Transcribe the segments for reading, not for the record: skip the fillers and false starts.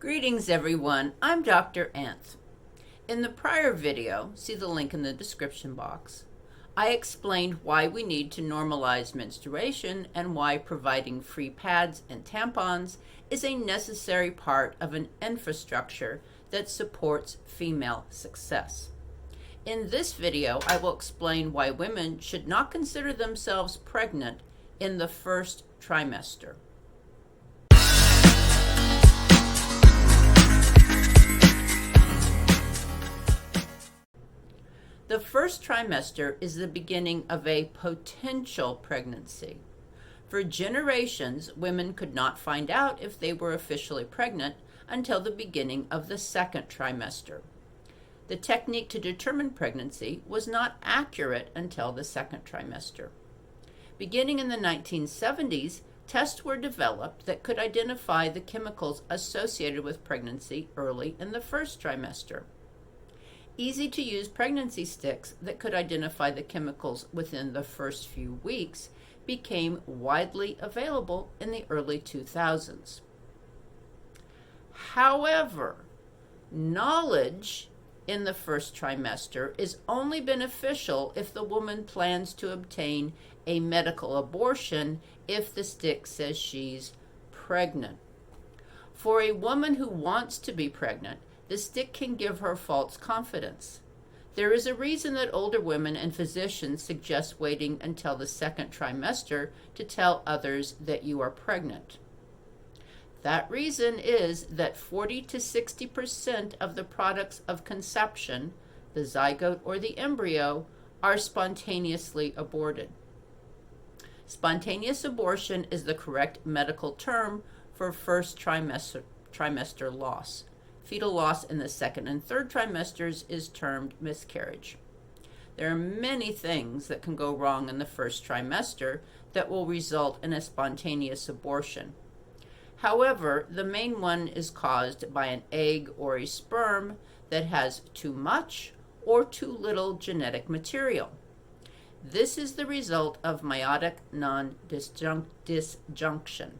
Greetings everyone, I'm Dr. Anth. In the prior video, see the link in the description box, I explained why we need to normalize menstruation and why providing free pads and tampons is a necessary part of an infrastructure that supports female success. In this video, I will explain why women should not consider themselves pregnant in the first trimester. The first trimester is the beginning of a potential pregnancy. For generations, women could not find out if they were officially pregnant until the beginning of the second trimester. The technique to determine pregnancy was not accurate until the second trimester. Beginning in the 1970s, tests were developed that could identify the chemicals associated with pregnancy early in the first trimester. Easy-to-use pregnancy sticks that could identify the chemicals within the first few weeks became widely available in the early 2000s. However, knowledge in the first trimester is only beneficial if the woman plans to obtain a medical abortion if the stick says she's pregnant. For a woman who wants to be pregnant, the stick can give her false confidence. There is a reason that older women and physicians suggest waiting until the second trimester to tell others that you are pregnant. That reason is that 40 to 60% of the products of conception, the zygote or the embryo, are spontaneously aborted. Spontaneous abortion is the correct medical term for first trimester loss. Fetal loss in the second and third trimesters is termed miscarriage. There are many things that can go wrong in the first trimester that will result in a spontaneous abortion. However, the main one is caused by an egg or a sperm that has too much or too little genetic material. This is the result of meiotic non-disjunction.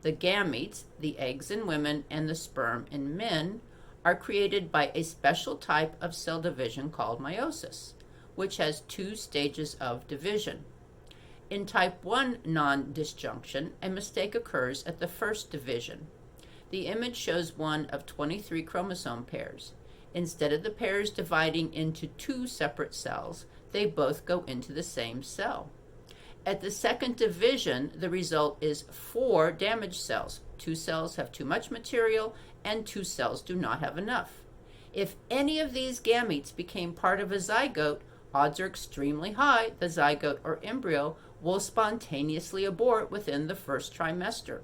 The gametes, the eggs in women and the sperm in men, are created by a special type of cell division called meiosis, which has two stages of division. In type 1 non-disjunction, a mistake occurs at the first division. The image shows one of 23 chromosome pairs. Instead of the pairs dividing into two separate cells, they both go into the same cell. At the second division, the result is 4 damaged cells. 2 cells have too much material, and 2 cells do not have enough. If any of these gametes became part of a zygote, odds are extremely high the zygote or embryo will spontaneously abort within the first trimester.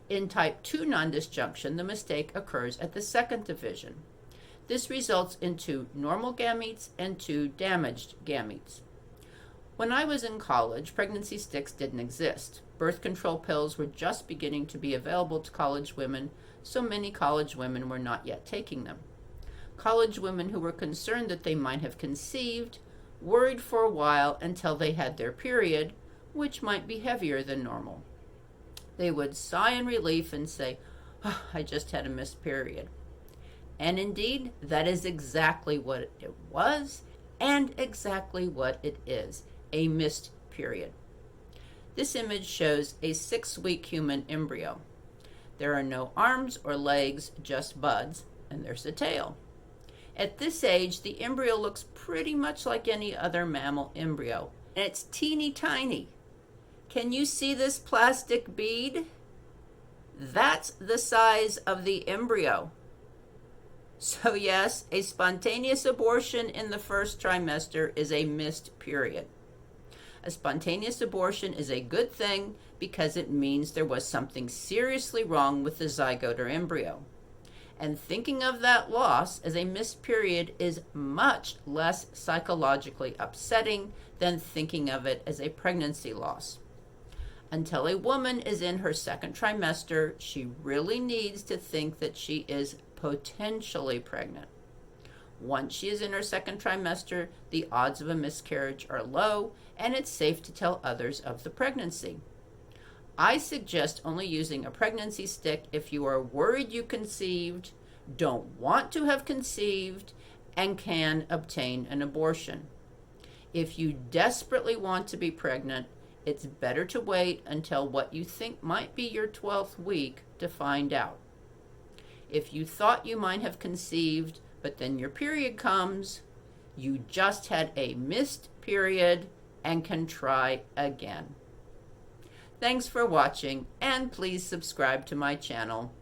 In type 2 non-disjunction, the mistake occurs at the second division. This results in 2 normal gametes and 2 damaged gametes. When I was in college, pregnancy sticks didn't exist. Birth control pills were just beginning to be available to college women, so many college women were not yet taking them. College women who were concerned that they might have conceived worried for a while until they had their period, which might be heavier than normal. They would sigh in relief and say, "Oh, I just had a missed period." And indeed, that is exactly what it was and exactly what it is. A missed period. This image shows a 6-week human embryo. There are no arms or legs, just buds, and there's a tail. At this age, the embryo looks pretty much like any other mammal embryo, and it's teeny tiny. Can you see this plastic bead? That's the size of the embryo. So yes, a spontaneous abortion in the first trimester is a missed period. A spontaneous abortion is a good thing because it means there was something seriously wrong with the zygote or embryo. And thinking of that loss as a missed period is much less psychologically upsetting than thinking of it as a pregnancy loss. Until a woman is in her second trimester, she really needs to think that she is potentially pregnant. Once she is in her second trimester, the odds of a miscarriage are low, and it's safe to tell others of the pregnancy. I suggest only using a pregnancy stick if you are worried you conceived, don't want to have conceived, and can obtain an abortion. If you desperately want to be pregnant, it's better to wait until what you think might be your 12th week to find out. If you thought you might have conceived, but then your period comes, you just had a missed period and can try again. Thanks for watching, and please subscribe to my channel.